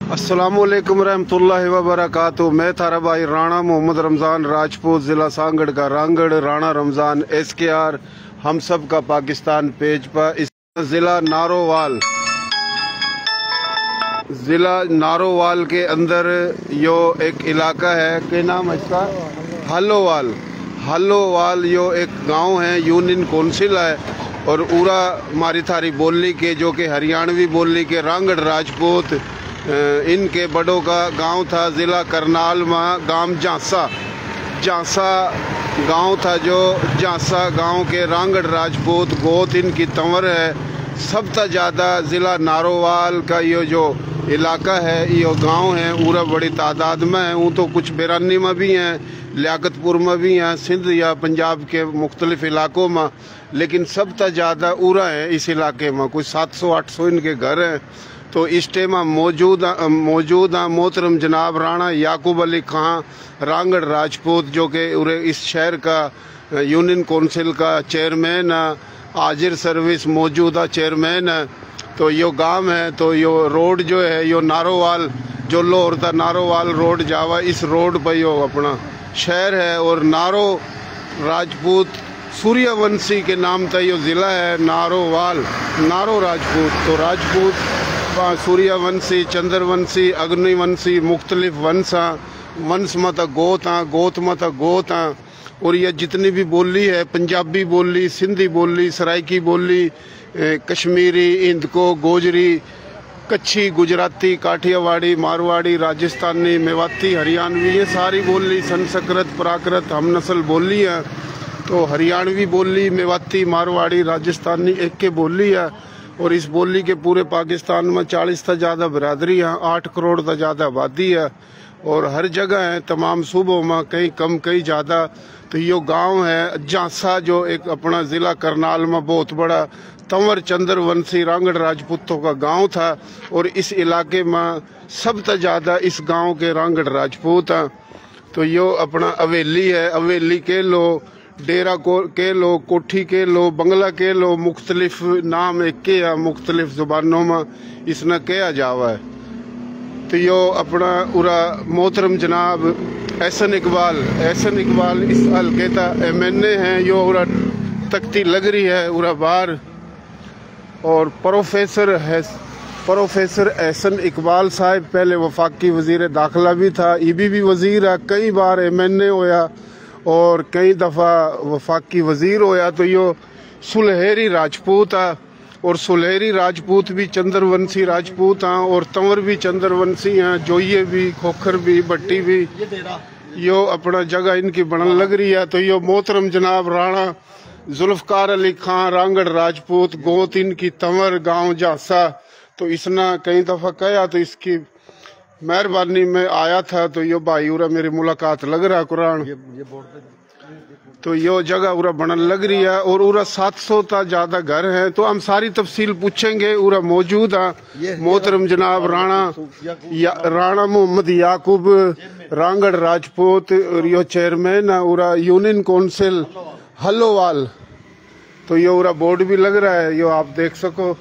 अस्सलामुअलैकुम रहमतुल्लाहि व बरकातुहू। मैं थारा भाई राणा मोहम्मद रमज़ान राजपूत, ज़िला सांगड़ का रांगड़, राणा रमज़ान SKR हम सब का पाकिस्तान पेज पर। इस ज़िला नारोवाल के अंदर यो एक इलाका है, क्या नाम है इसका, हल्लोवाल यो एक गांव है, यूनियन कौंसिल है। और उरा मारी थारी बोली के जो कि हरियाणवी बोली के रांगड़ राजपूत इनके बड़ों का गांव था। ज़िला करनाल में गांव झांसा गांव था, जो झांसा गांव के रांगड़ राजपूत गोत इनकी तंवर है। सबसे ज़्यादा ज़िला नारोवाल का ये जो इलाका है, ये गांव है, उरा बड़ी तादाद में है। वो तो कुछ बेरानी में भी हैं, लियाकतपुर में भी हैं, सिंध या पंजाब के मुख्तलिफ इलाकों में, लेकिन सबसे ज़्यादा उरा है इस इलाके में। कुछ 700-800 इनके घर हैं। तो इस टाइम मौजूद मोहतरम जनाब राणा याकूब अली खां रांगड़ राजपूत, जो कि इस शहर का यूनियन कौंसिल का चेयरमैन, आजिर सर्विस मौजूदा चेयरमैन है। तो यो गांव है, तो यो रोड जो है, यो नारोवाल जो लाहौर था नारोवाल रोड जावा, इस रोड पर यो अपना शहर है। और नारो राजपूत सूर्यवंशी के नाम था यो ज़िला है नारोवाल, नारो राजपूत। तो राजपूत सूर्यवंशी, चंद्रवंशी, अग्निवंशी मुख्तलिफ वंश मत गोत मत गोत। और यह जितनी भी बोली है, पंजाबी बोली, सिंधी बोली, सराइकी बोली, कश्मीरी, इंदको, गोजरी, कच्छी, गुजराती, काठियावाड़ी, मारवाड़ी, राजस्थानी, मेवाती, हरियाणवी, ये सारी बोली, संस्कृत, प्राकृत, हम नस्ल बोली है। तो हरियाणवी बोली, मेवाती, मारवाड़ी, राजस्थानी एक के बोली है। और इस बोली के पूरे पाकिस्तान में 40 से ज़्यादा बिरादरी है, 8 करोड़ से ज़्यादा आबादी है। और हर जगह है, तमाम सूबों में, कहीं कम कहीं ज़्यादा। तो यो गांव है झांसा, जो एक अपना ज़िला करनाल में बहुत बड़ा तंवर चंद्रवंशी रांगड़ राजपूतों का गांव था। और इस इलाके में सबसे ज़्यादा इस गांव के रांगड़ राजपूत हैं। तो यो अपना हवेली है, हवेली के लो, डेरा के लो, कोठी के लो, बंगला के लो, मुख्तलिफ नाम एक के या मुख्तलिफ जुबानों में इसने कहा जावा है। तो यो अपना उरा मोहतरम जनाब एहसन इकबाल इस हल्के का MNA हैं। यो उरा तख्ती लग रही है उरा बार। और प्रोफेसर एहसन इकबाल साहब पहले वफाकी वजीर दाखिला भी था, EB भी वजीर है, कई बार MNA होया और कई दफ़ा वफाकी वजीर होया। तो यो सुलहेरी राजपूत है। और सुलहेरी राजपूत भी चंद्रवंशी राजपूत हैं, और तंवर भी चंद्रवंशी हैं, जोइये भी, खोखर भी, भट्टी भी। यो अपना जगह इनकी बनन लग रही है। तो यो मोहतरम जनाब राणा जुल्फकार अली खां रांगड़ राजपूत गोत इनकी तंवर गांव झांसा। तो इसने कई दफ़ा कहा, तो इसकी मेहरबानी में आया था। तो यो भाई उरा मेरी मुलाकात लग रहा है कुरान। तो यो जगह उरा बनन लग रही है। और उरा 700 ता ज्यादा घर हैं। तो हम सारी तफसील पूछेंगे। उरा मौजूद है मोहतरम जनाब राणा मोहम्मद याकूब रांगड़ राजपूत, और यो चेयरमैन है उरा यूनियन कौंसिल हल्लोवाल। तो यो उरा बोर्ड भी लग रहा है, यो आप देख सको।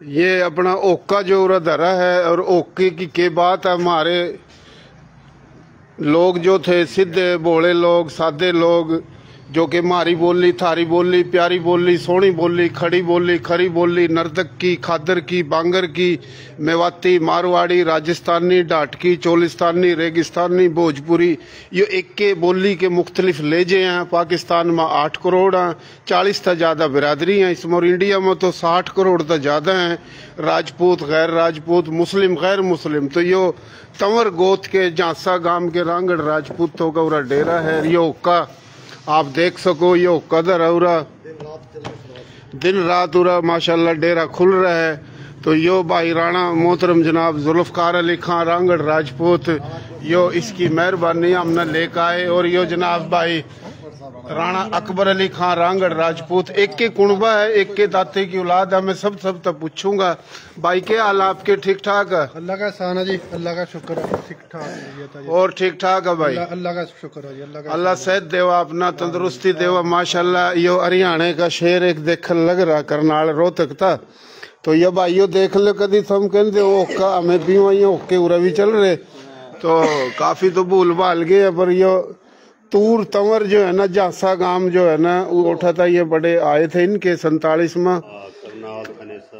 ये अपना ओका जो उरा धरा है। और ओके की क्या बात है, हमारे लोग जो थे सीधे भोले लोग, सादे लोग, जो कि मारी बोली, थारी बोली, प्यारी बोली, सोहनी बोली, खड़ी बोली, खरी बोली, नर्तक की, खादर की, बांगर की, मेवाती, मारवाड़ी, राजस्थानी, डाटकी, चोलिस्तानी, रेगिस्तानी, भोजपुरी, ये एक के बोली के मुख्तलिफ लहजे हैं। पाकिस्तान में 8 करोड़ हैं, 40 से ज़्यादा बिरादरी हैं इसमें। और इंडिया में तो 60 करोड़ से ज़्यादा हैं, राजपूत, गैर राजपूत, मुस्लिम, गैर मुस्लिम। तो यो तंवर गोत के झांसा गांव के रांगड़ राजपूतों का उरा डेरा है। यो का आप देख सको, यो कदर उरा दिन रात उरा माशाल्लाह डेरा खुल रहा है। तो यो भाई राणा मोहतरम जनाब जुल्फकार अली खां रांगड़ राजपूत, यो इसकी मेहरबानी हमने लेकर आए। और यो जनाब भाई राणा अकबर अली खान रांगड़ राजपूत। एक के कुणबा है, एक के दाते की औलाद है। मैं सब तक पूछूंगा। भाई क्या हाल आपके? ठीक ठाक है? अल्लाह का एहसान है जी, अल्लाह का शुक्र है, ठीक ठाक। और ठीक ठाक है भाई? अल्लाह का शुक्र है जी, अल्लाह सेहत देवा, अपना तंदुरुस्ती देवा। माशाल्लाह यो हरियाणा का शेर एक देखने लग रहा, करनाल रोहतक था। तो ये भाइयों देख लो, कभी तुम कहते ओका हमें भी वही ओके उरा भी चल रहे, तो काफी तो भूल भाल गए। पर यो तूर तंवर जो है ना, जासा गांव जो है ना, वो उठा था, ये बड़े आए थे इनके 47 में।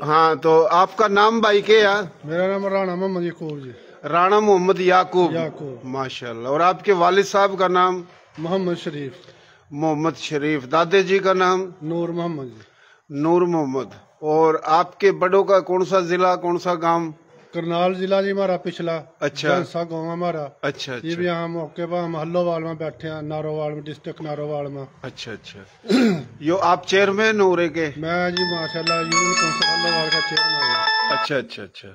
हाँ, तो आपका नाम भाई क्या यार? मेरा नाम राणा मोहम्मद याकूब जी। राणा मोहम्मद याकूब, माशाल्लाह। और आपके वालिद साहब का नाम? मोहम्मद शरीफ। मोहम्मद शरीफ। दादा जी का नाम? नूर मोहम्मद जी। नूर मोहम्मद। और आपके बड़ों का कौन सा जिला, कौन सा गांव? करनाल जिला जी हमारा पिछला। अच्छा। जानसा गाँव हमारा। अच्छा। ये भी यहाँ मौके पर हम हल्लोवाल में बैठे हैं, नारोवाल में, डिस्ट्रिक्ट नारोवाल में। अच्छा अच्छा। यो आप चेयरमैन हो रहे के? मैं जी माशाल्लाह यूनियन काउंसिल हल्लोवाल का चेयरमैन हूँ। अच्छा अच्छा अच्छा।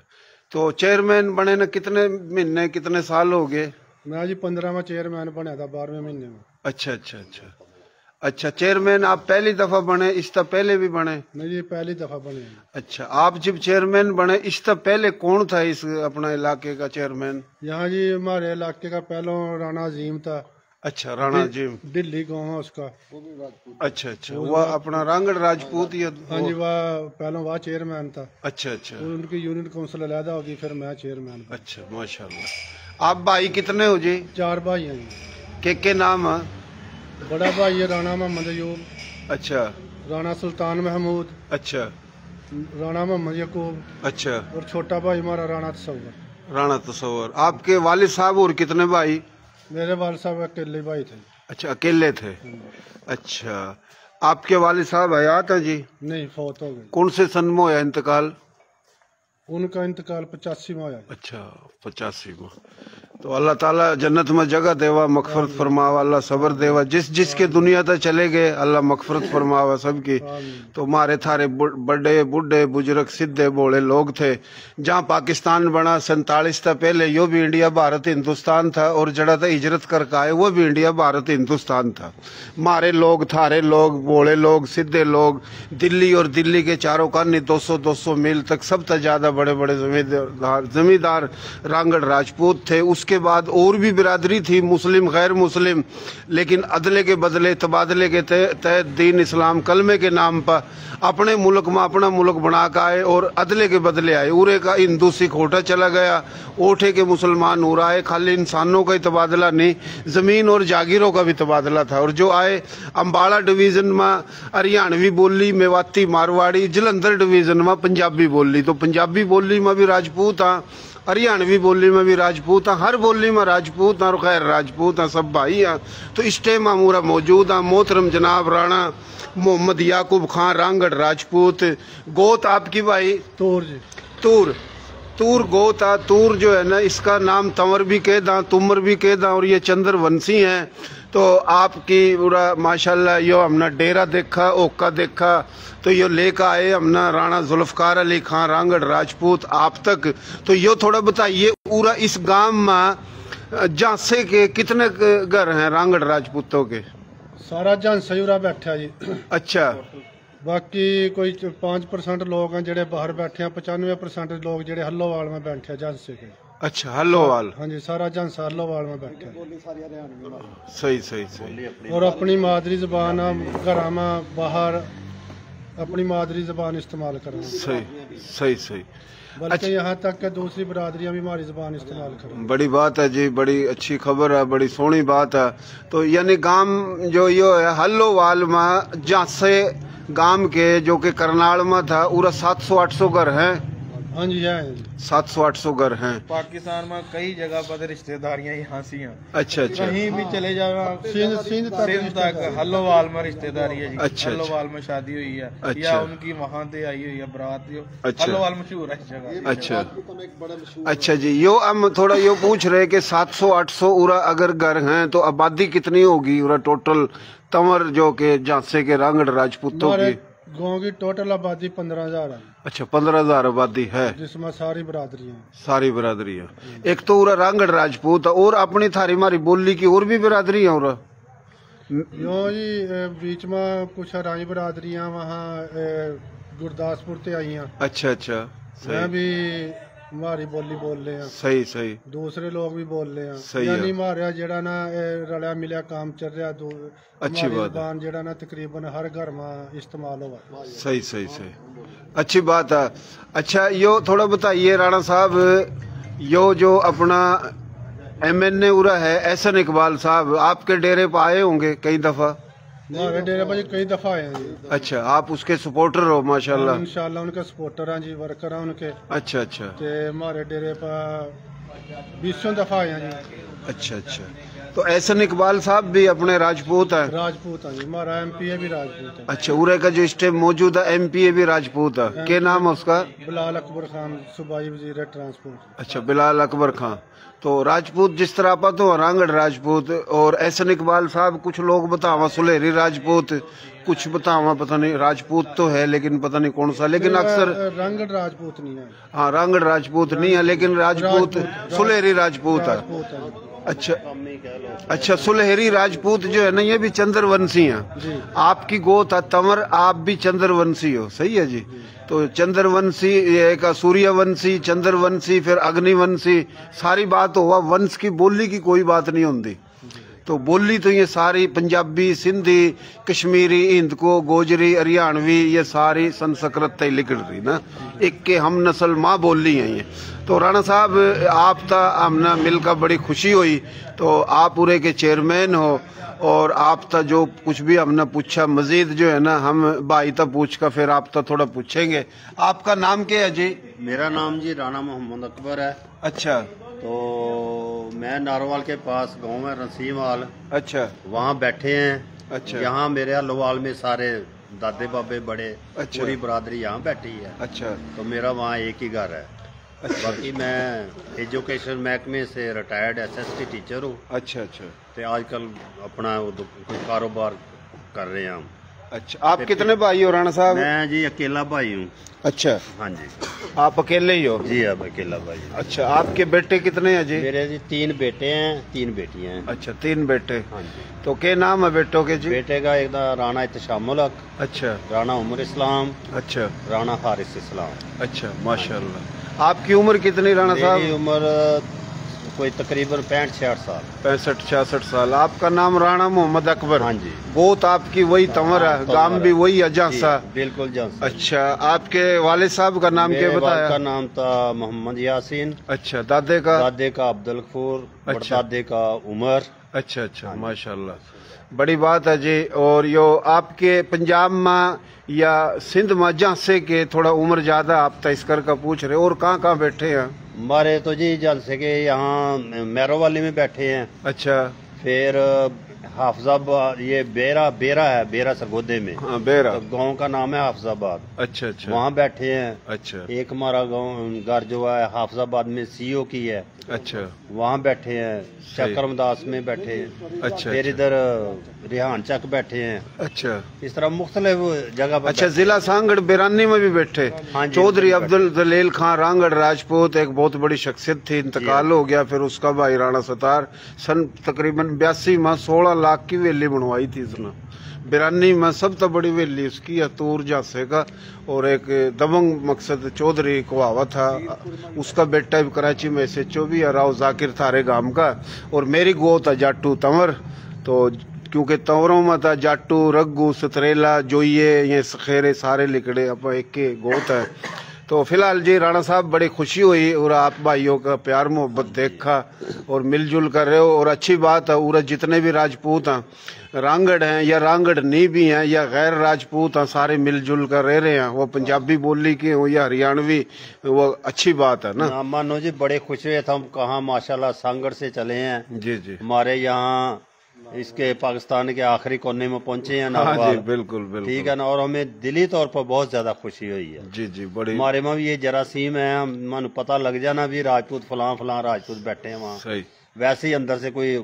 तो चेयरमैन बने ना कितने महीने, कितने साल हो गए? मैं जी 15 में चेयरमैन बना था, 12वें महीने में। अच्छा अच्छा अच्छा अच्छा। चेयरमैन आप पहली दफा बने, इससे पहले भी बने? नहीं जी, पहली दफा बने। अच्छा। आप जब चेयरमैन बने, इससे पहले कौन था इस अपना इलाके का चेयरमैन? यहाँ जी हमारे इलाके का पहला राणा अजीम था। अच्छा, राणा अजीम। दिल्ली गाँव है उसका। अच्छा अच्छा। वह अपना रांगड़ राजपूत? हाँ जी, वह पहला वह चेयरमैन था। अच्छा अच्छा। उनकी यूनियन काउंसिल अलहदा होगी, फिर मैं चेयरमैन। अच्छा, माशाल्लाह। आप भाई कितने हो जी? 4 भाई हैं जी। के नाम है? बड़ा भाई है राणा मोहम्मद अयूब। अच्छा। राणा सुल्तान महमूद। अच्छा। राणा मोहम्मद याकूब। अच्छा। और छोटा भाई हमारा राणा तसव्वुर। राणा तसव्वुर। आपके वालिद साहब और कितने भाई? मेरे वालिद साहब अकेले भाई थे। अच्छा, अकेले थे। अच्छा। आपके वालिद साहब हयात है जी? नहीं, फौत हो गए। कौन से सन में होया इंतकाल? उनका इंतकाल 85 में होया। अच्छा, 85 में। तो अल्लाह ताला जन्नत में जगह देवा, मगफरत फरमावा, अल्लाह सबर देवा। जिसके दुनिया तक चले गए, अल्लाह मगफरत फरमावा सबकी। तो हमारे थारे बड़े बुढ़े बुजुर्ग सीधे बोले लोग थे। जहाँ पाकिस्तान बना 47 था, पहले यो भी इंडिया भारत हिंदुस्तान था, और जड़ा था हिजरत करके आए वो भी इंडिया भारत हिंदुस्तान था। हमारे लोग, थारे लोग, बोले लोग, सीधे लोग, दिल्ली और दिल्ली के चारों कानी 200-200 मील तक सब तक ज्यादा बड़े बड़े जमींदार रांगड़ राजपूत थे। उसके बाद और भी बिरादरी थी, मुस्लिम गैर मुस्लिम, लेकिन अदले के बदले, तबादले के तहत दीन इस्लाम कलमे के नाम पर अपने मुल्क में अपना मुल्क बना कर आए, और अदले के बदले आए। उरे का हिंदू सिख ओठा चला गया, ओठे के मुसलमान उरा आए। खाली इंसानों का ही तबादला नहीं, जमीन और जागीरों का भी तबादला था। और जो आए अम्बाला डिवीजन में हरियाणवी बोली, मेवाती मारवाड़ी, जलंधर डिवीजन में पंजाबी बोली। तो पंजाबी बोली में भी राजपूत हाँ, हरियाणवी बोली में भी राजपूत हैं, हर बोली में राजपूत हैं और खैर राजपूत हैं, सब भाई हैं। तो इस टाइम हमारा मौजूद हैं मोहतरम जनाब राणा मोहम्मद याकूब खान रांगड़ राजपूत। गोत आपकी भाई? तूर जी। तूर गोत है। तूर जो है ना, इसका नाम तंवर भी कह दा, तुमर भी कह दा, और ये चंद्रवंशी हैं। तो आपकी पूरा माशाल्लाह यो हमने डेरा देखा, ओका देखा, तो यो लेकर आए हमने राणा जुल्फकार अली खान रांगड़ राजपूत आप तक। तो यो थोड़ा बताइए, पूरा इस गांव में झांसे के कितने घर हैं रांगड़ राजपूतों के? सारा झांसा ही बैठा जी। अच्छा। बाकी कोई 5% लोग हैं जेडे बाहर बैठे हैं, 95% लोग जेडे हल्लोवाल में बैठे हैं झांसे के। अच्छा, हल्लोवाल। हाँ जी, सारा झांसा हल्लोवाल में बैठे हैं। सही सही सही। और अपनी मादरी जबान घर में बाहर अपनी मादरी जबान इस्तेमाल करें। सही सही सही। बल्कि यहाँ तक कि दूसरी बरादरियां भी हमारी जबान इस्तेमाल करें। बड़ी बात है जी, बड़ी अच्छी खबर है, बड़ी सोहनी बात है। तो यानी गांव जो यो है हल्लोवाल में झांसे गांव के, जो कि करनाल में था, पूरा 700-800 घर हैं। हाँ जी, है 700-800 घर हैं। पाकिस्तान में कई जगह पर रिश्तेदारियां यहाँ सी हैं। अच्छा अच्छा। कहीं भी चले जाओ, सिंध तक हल्लोवाल में रिश्तेदारी है जी। अच्छा, हल्लोवाल में शादी हुई है। अच्छा। या उनकी वहाँ से आई हुई है बारात। अच्छा। हल्लोवाल मशहूर है इस जगह। अच्छा अच्छा जी। यो हम थोड़ा यो पूछ रहे कि 700-800 उरा अगर घर हैं, तो आबादी कितनी होगी उरा टोटल तंवर जो के झांसे के रांगड़ राजपूतों की? गाँव की टोटल आबादी 15,000 है। अच्छा, 15,000 आबादी है, जिसमें सारी बरादरियां। सारी बरादरियां। एक तो उरा रांगड़ राजपूत, और अपनी थारी मारी बोली की और भी बिरादरी है उरा? यो जी बीच में कुछ हराई बरादरियां वहाँ गुरदासपुर ते आई हैं। अच्छा अच्छा, मैं भी हमारी बोली बोल रहे हैं, सही सही, दूसरे लोग भी बोल रहे हैं। सही यानी है। हमारा जेड़ा ना रलिया मिलिया काम चल रहा। अच्छी बात है। जबान जेड़ा ना तकरीबन हर घर में इस्तेमाल होगा। सही सही सही, अच्छी बात है। अच्छा यो थोड़ा बताइए राणा साहब, यो जो अपना MNA उरा है एहसन इकबाल साहब, आपके डेरे पर आए होंगे कई दफा? हमारे डेरे पर कई दफा आए हैं जी। अच्छा, आप उसके सपोर्टर हो माशाल्लाह? इंशाल्लाह उनके सपोर्टर हैं जी, वर्कर हैं उनके। अच्छा अच्छा, ते हमारे डेरे पर 20 दफा आए हैं जी। अच्छा अच्छा, तो एहसन इकबाल साहब भी अपने राजपूत हैं? राजपूत हैं जी, हमारा MPA भी राजपूत है। अच्छा, उरे का जो इस टाइम मौजूद है MPA भी राजपूत है, क्या नाम है उसका? बिलाल अकबर खान, सूबाई वजीर ट्रांसपोर्ट। अच्छा, बिलाल अकबर खान। तो राजपूत जिस तरह पर तो रांगड़ राजपूत और एहसन इकबाल साहब, कुछ लोग बतावा सुलेरी राजपूत, कुछ बतावा पता नहीं राजपूत तो है लेकिन पता नहीं कौन सा, लेकिन अक्सर रांगड़ राजपूत नहीं है। हाँ, रांगड़ राजपूत नहीं है लेकिन राजपूत सुलेरी राजपूत है। अच्छा अच्छा, सुलहरी राजपूत जो है ना ये भी चंद्रवंशी हैं। आपकी गोत है तंवर, आप भी चंद्रवंशी हो, सही है जी? तो चंद्रवंशी, एक सूर्यवंशी, चंद्रवंशी, फिर अग्निवंशी, सारी बात हुआ, वंश की बोली की कोई बात नहीं होती। तो बोली तो ये सारी पंजाबी, सिंधी, कश्मीरी, हिंदको, गोजरी, हरियाणवी, ये सारी संस्कृत ही लिख रही ना, एक के हम नस्ल माँ बोली है ये। तो राणा साहब आप तो हमने मिलकर बड़ी खुशी हुई, तो आप पूरे के चेयरमैन हो और आप तो जो कुछ भी हमने पूछा मजीद जो है ना हम भाई तो पूछ कर फिर आप तो थोड़ा पूछेंगे। आपका नाम क्या है जी? मेरा नाम जी राणा मोहम्मद अकबर है। अच्छा, तो मैं नारोवाल के पास गांव है रसीमवाल, अच्छा, वहाँ बैठे हैं। अच्छा, यहाँ मेरे लोवाल में सारे दादे बाबे बड़े, अच्छा, पूरी बरादरी यहाँ बैठी है। अच्छा, तो मेरा वहाँ एक ही घर है। अच्छा, बाकी मैं एजुकेशन महकमे से रिटायर्ड SST टीचर हूँ। अच्छा अच्छा, तो आजकल अपना कोई कारोबार कर रहे हैं हम। अच्छा, आप कितने भाई हो राणा साहब? मैं जी अकेला भाई हूँ। अच्छा, हाँ जी, आप अकेले ही हो? जी अब अकेला भाई हूँ। अच्छा, आपके बेटे कितने हैं जी? मेरे जी 3 बेटे हैं, 3 बेटियां हैं। अच्छा, 3 बेटे। हाँ जी। तो क्या नाम है बेटों के जी? बेटे का एक राणा इत्शामुल हक, अच्छा राणा उमर इस्लाम, अच्छा राणा हारिस इस्लाम। अच्छा, माशाल्लाह। आपकी उम्र कितनी राणा साहब? मेरी उम्र कोई तकरीबन 65-66 साल। 65-66 साल। आपका नाम राणा मोहम्मद अकबर? हाँ जी। गोत आपकी वही तंवर है, गांव भी वही है जांसा? बिल्कुल जांसा। अच्छा, आपके वालिद साहब का नाम क्या बताया? का नाम था मोहम्मद यासीन। अच्छा, दादे का? दादे का अब्दुल गफूर, अच्छा। दादे का उमर। अच्छा अच्छा, माशाल्लाह, बड़ी बात है जी। और यो आपके पंजाब में या सिंध में जांसे के थोड़ा उम्र ज्यादा आप तस्कर का पूछ रहे, और कहाँ बैठे हैं? हमारे तो जी जलसे के यहाँ मैरोवाली में बैठे हैं। अच्छा, फिर हाफजाबाद, ये बेरा है, बेरा सरगोदे में। हाँ, बेरा। तो गांव का नाम है हाफजाबाद। अच्छा अच्छा, वहाँ बैठे हैं। अच्छा, एक हमारा गांव घर जो है हाफजाबाद में CO की है, अच्छा, वहाँ बैठे हैं। चक्रमदास में बैठे हैं। अच्छा, फिर इधर रिहान चक बैठे हैं। अच्छा, इस तरह मुख्तलिफ जगह पर। अच्छा, जिला सांगड़ बिरानी में भी बैठे? हाँ जी, चौधरी अब्दुल जलील खान रांगड़ राजपूत एक बहुत बड़ी शख्सियत थी, इंतकाल हो गया। फिर उसका भाई राणा सतार सन तकरीबन 82 में 16 लाख की वेली बनवाई थी उसने बिरानी में। सब तो बड़ी वेली उसकी है, तूर जासे का। और एक दबंग मकसद चौधरी कुहावा था, उसका बेटा भी कराची में SHO भी है, राव जाकिर थारे गांव का। और मेरी गोत है जाटू तंवर, तो क्योंकि तंवरों में था जाटू, रग्गू, सतरेला, जोइये, ये सखेरे सारे लिकड़े अब एक के गोत है। तो फिलहाल जी राणा साहब बड़ी खुशी हुई और आप भाइयों का प्यार मोहब्बत देखा और मिलजुल कर रहे हो, और अच्छी बात है। और जितने भी राजपूत हैं, रांगड़ हैं या रांगड़ नहीं भी हैं या गैर राजपूत हैं, सारे मिलजुल कर रह रहे हैं, वो पंजाबी बोली के हो या हरियाणवी, वो अच्छी बात है ना। मानो जी बड़े खुश हुए थे हम, कहाँ माशाल्लाह सांगड़ से चले हैं जी जी, हमारे यहाँ इसके पाकिस्तान के आखिरी कोने में पहुंचे हैं ना। हाँ जी, बिल्कुल बिल्कुल, ठीक है ना। और हमें दिली तौर पर बहुत ज्यादा खुशी हुई है। जी जी, बड़ी हमारे में भी ये जरासीम है, मन पता लग जाना भी राजपूत फलां राजपूत बैठे हैं वहाँ, सही, वैसे ही अंदर से कोई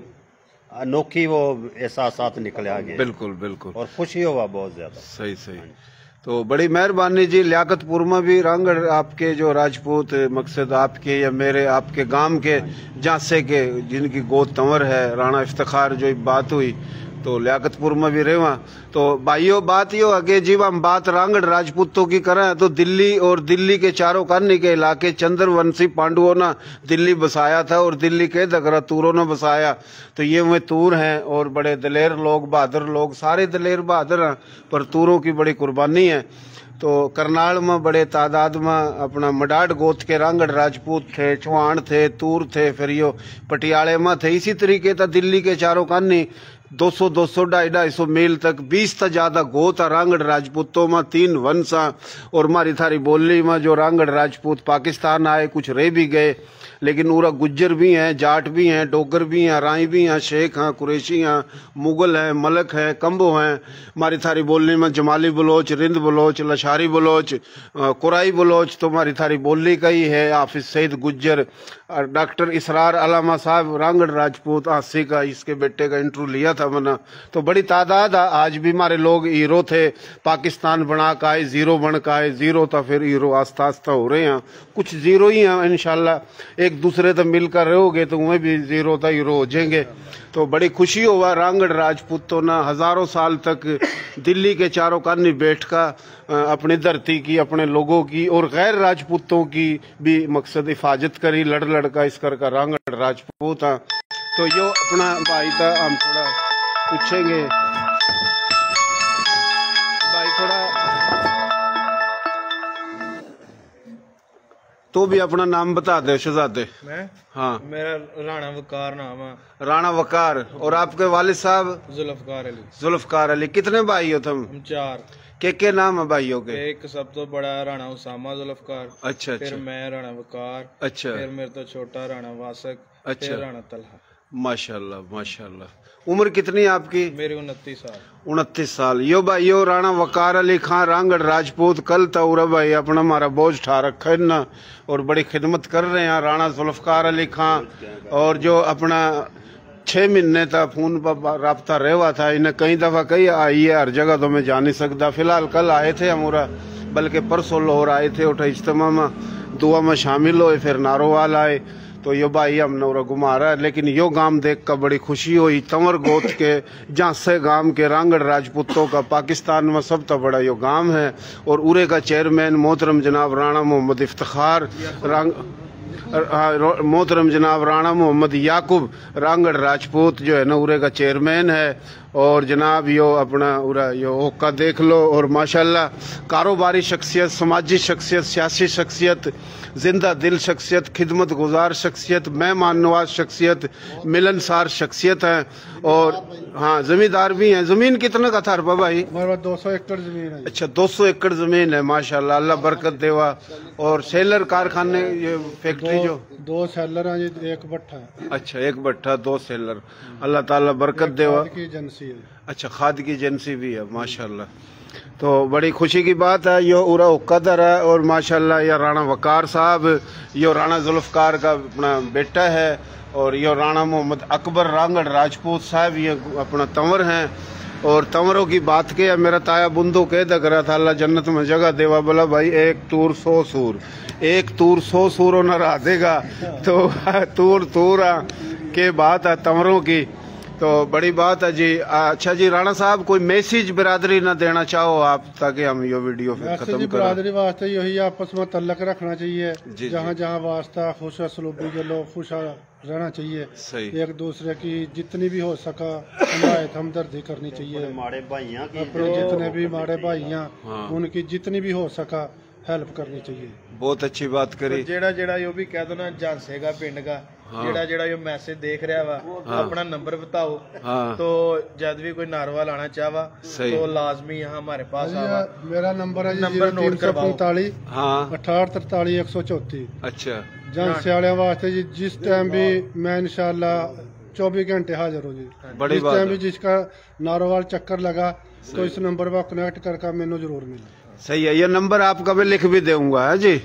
अनोखी वो एहसास निकले आगे। बिल्कुल बिल्कुल, और खुशी हुआ बहुत ज्यादा। सही सही। तो बड़ी मेहरबानी जी। लियाकतपुर में भी रांगड़ आपके जो राजपूत मकसद आपके या मेरे आपके गांव के जांसे के जिनकी गोद तंवर है, राणा इफ्तिखार जो बात हुई तो लियाकतपुर में भी रहे। तो भाइयों बात यो आगे जी हम बात रांगड़ राजपूतों की करें तो दिल्ली और दिल्ली के चारों कानी के इलाके चंद्रवंशी पांडवों ने दिल्ली बसाया था और दिल्ली के दगरा तूरों ने बसाया। तो ये वे तूर हैं और बड़े दलेर लोग, बहादुर लोग, सारे दलेर बहादुर हैं, पर तूरों की बड़ी कुर्बानी है। तो करनाल में बड़े तादाद में अपना मडाड गोत के रांगड़ राजपूत थे, चौहान थे, तूर थे, फिर यो पटियाले में थे। इसी तरीके था दिल्ली के चारों कानी 200, 250 मील तक 20 से ज्यादा गोत रांगड़ राजपूतों में 3 वंश। और मारी थारी बोली में जो रांगड़ राजपूत पाकिस्तान आए, कुछ रह भी गए, लेकिन पूरा गुज्जर भी हैं, जाट भी हैं, डोगर भी हैं, राई भी हैं, शेख हैं, कुरैशी हैं, मुगल हैं, मलक हैं, कंबो हैं। मारी थारी बोली में जमाली बलोच, रिंद बलोच, लशारी बलोच, कुराई बलोच तो मारी थारी बोली का ही है। हाफिज सईद गुज्जर, डॉक्टर इसरार अलामा साहब रांगड़ राजपूत आसी का, इसके बेटे का इंटरव्यू लिया था मैंने। तो बड़ी तादाद है। आज भी हमारे लोग हीरो थे, पाकिस्तान बना का आए, जीरो बन का आए, जीरो था फिर हीरो, आस्ता आस्ता हो रहे हैं, कुछ जीरो ही हैं इंशाल्लाह। एक दूसरे से मिलकर रहोगे तो वह भी जीरो था हीरो हो जाएंगे। तो बड़ी खुशी हुआ रांगड़ राजपूतों ने हजारों साल तक दिल्ली के चारों कानी बैठ कर अपनी धरती की, अपने लोगों की और गैर राजपूतों की भी मकसद हिफाजत करी। लड़ लड़का इस कर का रांगड़ राजपूत है। तो यो अपना भाई था, हम थोड़ा पूछेंगे भाई थोड़ा तो भी अपना नाम बता दे शहजादे। मैं हाँ, मेरा राणा वकार नाम है। राणा वकार। और आपके वालिद साहब? जुल्फकार अली। जुल्फकार अली। कितने भाई हो तुम? हम 4। के नाम है भाइयों के? एक सब तो बड़ा राणा उसामा जुल्फकार। अच्छा फिर अच्छा मैं राणा वकार। अच्छा। फिर मेरे तो छोटा राणा वासक। अच्छा। फिर राणा तलहा। माशाल्लाह माशाल्लाह। उम्र कितनी है आपकी? मेरी 29 साल। 29 साल। यो भाई यो राणा वकार अली खान रांगड़ राजपूत कल तौरा भाई अपना हमारा बोझ ठा रखा है ना, और बड़ी खिदमत कर रहे हैं राणा जुल्फकार अली खान। और जो अपना 6 महीने तक फोन पर रब्ता रहा था, इन्हें कई दफा कही आई है, हर जगह तो मैं जा नहीं सकता। फिलहाल कल आए थे हमारा, बल्कि परसों लाहौर आए थे, उठा इज्तिमा में दुआ में शामिल हुए, फिर नारोवाल आए। तो यो भाई हम नौरा घुमा रहा है। लेकिन यो गांव देख कर बड़ी खुशी हुई, तंवर गोत के झांसे गांव के रांगड़ राजपूतों का पाकिस्तान में सब तो बड़ा यो गांव है। और उरे का चेयरमैन मोहतरम जनाब राणा मोहम्मद इफ्तिखार मोहतरम जनाब राणा मोहम्मद याकूब रांगड़ राजपूत जो है ना उरे का चेयरमैन है। और जनाब यो अपना उरा यो ओका देख लो। और माशाल्लाह कारोबारी शख्सियत, समाजी शख्सियत, सियासी शख्सियत, जिंदा दिल शख्सियत, खिदमत गुजार शख्सियत, मेहमान नवाज शख्सियत, मिलनसार शख्सियत है। और हाँ जमींदार भी हैं। जमीन कितने का था रुपा भाई? हमारे पास 200 एकड़ जमीन है। अच्छा 200 एकड़ जमीन है माशाल्लाह, अल्लाह बरकत देवा। और सेलर कारखाने, ये फैक्ट्री जो 2 सेलर हैं जी, 1 भट्ठा है। अच्छा 1 भट्ठा 2 सेलर, अल्लाह ताला बरकत देवा। की एजेंसी है। अच्छा खाद की एजेंसी भी है माशाल्लाह। तो बड़ी खुशी की बात है। यो उरा कदर है। और माशाल्लाह ये राणा वकार साहब, यो राणा जुल्फकार का अपना बेटा है। और यो राणा मोहम्मद अकबर रांगड़ राजपूत साहब ये अपना तंवर हैं। और तंवरों की बात के मेरा ताया बुंदो कह दे करा था, अल्लाह जन्नत में जगह देवा। बोला भाई 1 तूर 100 सूर, 1 तूर 100 सूरों न रहा देगा। तो तूर के बात है तंवरों की। तो बड़ी बात है जी। अच्छा जी राणा साहब कोई मैसेज बिरादरी ना देना चाहो आप, ताकि हम ये वीडियो फिर खत्म करें? बिरादरी वास्ते यही आपस में तल्लक रखना चाहिए। जहाँ जहाँ वास्ता खुश सलूबी के लोग खुश रहना चाहिए। सही। एक दूसरे की जितनी भी हो सका हिमायत हमदर्दी करनी चाहिए। माड़े भाइयां की अपने जितने भी माड़े भाइयां हाँ। उनकी जितनी भी हो सका हेल्प करनी चाहिए। बहुत अच्छी बात करी। जेड़ा यो भी कह दो ना झांसे का पिंड का, जेड़ा यो मैसेज देख रहा वा, अपना नंबर बताओ। हाँ। तो जब भी कोई नारवा लाना चाहवा तो लाजमी यहाँ हमारे पास आवा। मेरा नंबर है नंबर नोट करवाओ। 345 हाँ 6843 134। अच्छा झांसे वाले वास्ते जी जिस टाइम भी मैं इंशाल्लाह 24 घंटे हाजिर हो जी। बड़ी जिस बात टाइम है। भी जिसका नारोवाल चक्कर लगा तो इस नंबर पर कनेक्ट करके मैनू जरूर मिले। सही है, ये नंबर आपका मैं लिख भी दूंगा है जी।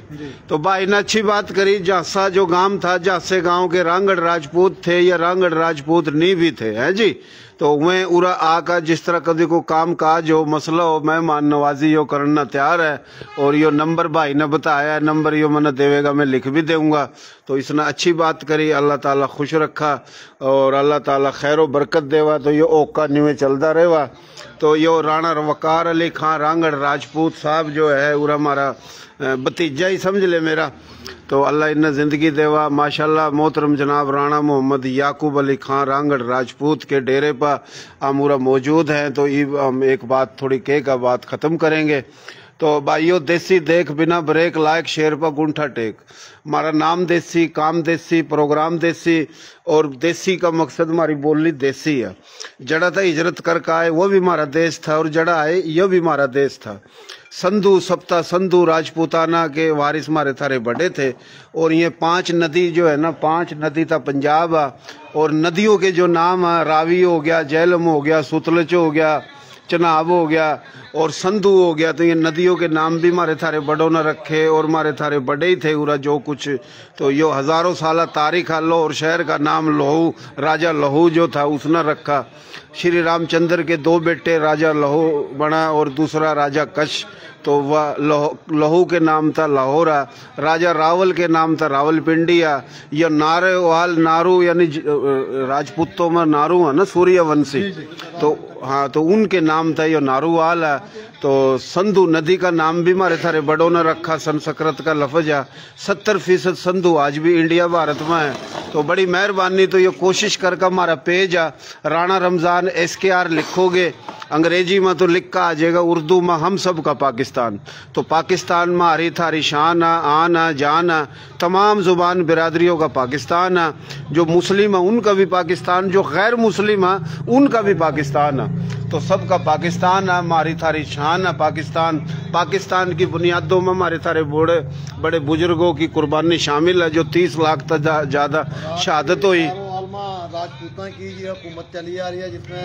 तो भाई ने अच्छी बात करी। जासा जो गांव था, जासे गांव के रांगड़ राजपूत थे या रांगड़ राजपूत नहीं भी थे है जी। तो मैं उरा आका जिस तरह कभी को काम काज हो, मसला हो, मेहमान नवाजी हो करना तैयार है। और यो नंबर भाई ने बताया, नंबर यो मैंने देवेगा, मैं लिख भी दूंगा। तो इसने अच्छी बात करी, अल्लाह ताला खुश रखा और अल्लाह ताला खैर बरकत देवा। तो यो ओका न्यूए चलता रहेगा। तो यो राणा वकार अली खान रांगड़ राजपूत साहब जो है उरा हमारा भतीजा ही समझ ले मेरा। तो अल्लाह इन्हें जिंदगी देवा। माशाल्लाह मोहतरम जनाब राणा मोहम्मद याकूब अली खान रांगड़ राजपूत के डेरे पर आमूरा मौजूद हैं। तो हम एक बात थोड़ी कह का बात ख़त्म करेंगे। तो भाइयों, देसी देख बिना ब्रेक लायक शेर पर गुंठा टेक। हमारा नाम देसी, काम देसी, प्रोग्राम देसी और देसी का मकसद हमारी बोली देसी है। जड़ा था हिजरत करके आए वो भी हमारा देश था और जड़ा आए यह भी हमारा देश था। संधु सप्ता संधु राजपूताना के वारिस हमारे थारे बड़े थे। और ये 5 नदी जो है ना, 5 नदी था पंजाब आ। और नदियों के जो नाम है, रावी हो गया, झेलम हो गया, सुतलच हो गया, चनाब हो गया और संधु हो गया। तो ये नदियों के नाम भी हमारे थारे बड़ों ने रखे और हमारे थारे बड़े ही थे उरा जो कुछ। तो यो हजारों साल तारीख है। लाहौर शहर का नाम लहू, राजा लहू जो था उसने रखा। श्री रामचंद्र के 2 बेटे, राजा लहू बना और दूसरा राजा कश। तो वह लहू के नाम था लाहौरा। राजा रावल के नाम था रावलपिंडिया। यह नारेवाल, नारू यानी राजपूतों में नारू है ना, सूर्यवंशी। तो हाँ, तो उनके नाम था ये नारूवाल है। तो संधु नदी का नाम भी हमारे थारे बड़ों ने रखा। संस्कृत का लफ्ज है। 70% संधु आज भी इंडिया भारत में है। तो बड़ी मेहरबानी। तो ये कोशिश करके हमारा पेज है राणा रमजान SKR लिखोगे, अंग्रेजी में तो लिखा आ जाएगा, उर्दू में हम सब का पाकिस्तान। तो पाकिस्तान में हरी थारी शान है, आन है, जान है। तमाम जुबान बिरादरियों का पाकिस्तान है। जो मुस्लिम है उनका भी पाकिस्तान, जो गैर मुस्लिम है उनका भी पाकिस्तान है। तो सबका पाकिस्तान है, हमारी थारी शान है पाकिस्तान। पाकिस्तान की बुनियादों में हमारे थारे बड़े बड़े बुजुर्गों की कुर्बानी शामिल है। जो 30 लाख तक ज़्यादा शहादत हुई। राजपूतां की ये हुकूमत चली आ रही है जिसमें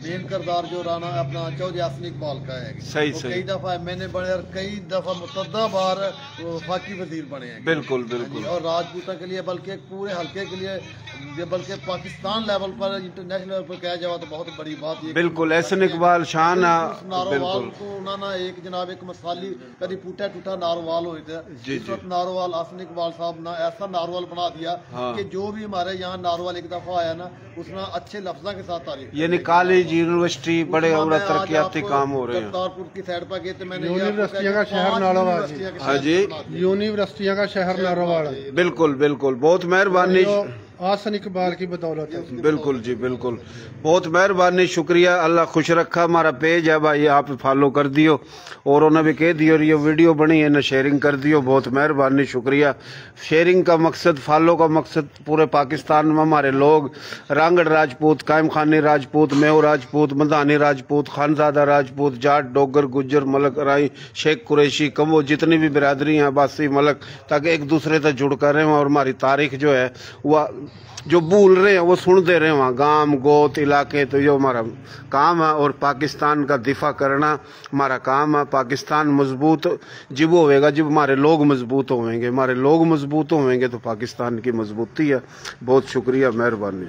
मेन किरदार जो राणा अपना चौधरी हसन इकबाल का है। सही कई दफा मैंने बने और कई दफा मुतद्दा बार वफाकी वजीर बने हैं। बिल्कुल बिल्कुल। और राजपूतां के लिए बल्कि पूरे हल्के के लिए, बल्कि पाकिस्तान लेवल पर, इंटरनेशनल लेवल पर कहा जाए तो बहुत बड़ी बात ये। बिल्कुल हसन इकबाल शान है। नारोवाल को उन्होंने एक जनाब एक मसाली कभी टूटा टूटा नारोवाल हुए थे। इस वक्त नारोवाल हसन इकबाल साहब ने ऐसा नारोवाल बना दिया कि जो भी हमारे यहाँ नारोवाल एक दफा आया ना, उसने अच्छे लफ्जा के साथ तारीफ। यानी कॉलेज, यूनिवर्सिटी बड़े और तरक्याती काम हो रहे हैं। करतारपुर की साइड पर गए थे, मैंने यूनिवर्सिटियों का शहर नारोवाल। हाँ जी, यूनिवर्सिटियों का शहर नारोवाल। बिल्कुल बिल्कुल, बहुत मेहरबानी। हसन इकबाल की बदौलत है। बिल्कुल जी बिल्कुल, बहुत मेहरबानी, शुक्रिया। अल्लाह खुश रखा। हमारा पेज है भाई, आप फॉलो कर दियो। और उन्होंने भी कह दियो, ये वीडियो बनी है ना, शेयरिंग कर दियो। बहुत मेहरबानी, शुक्रिया। शेयरिंग का मकसद, फॉलो का मकसद, पूरे पाकिस्तान में हमारे लोग रांगड़ राजपूत, कायम खानी राजपूत, मेहू राजपूत, मदानी राजपूत, खानजादा राजपूत, जाट, डोगर, गुज्जर, मलक, राई, शेख कुरैशी, कमो, जितनी भी बिरादरी हैं, अब्बासी, मलक, ताकि एक दूसरे से जुड़ कर रहे हैं और हमारी तारीख जो है वह जो भूल रहे हैं वो सुन दे रहे हैं वहाँ गांव गोत इलाके। तो ये हमारा काम है और पाकिस्तान का दिफा करना हमारा काम है। पाकिस्तान मजबूत जब होएगा जब हमारे लोग मजबूत होंगे। हमारे लोग मजबूत होंगे तो पाकिस्तान की मजबूती है। बहुत शुक्रिया, मेहरबानी।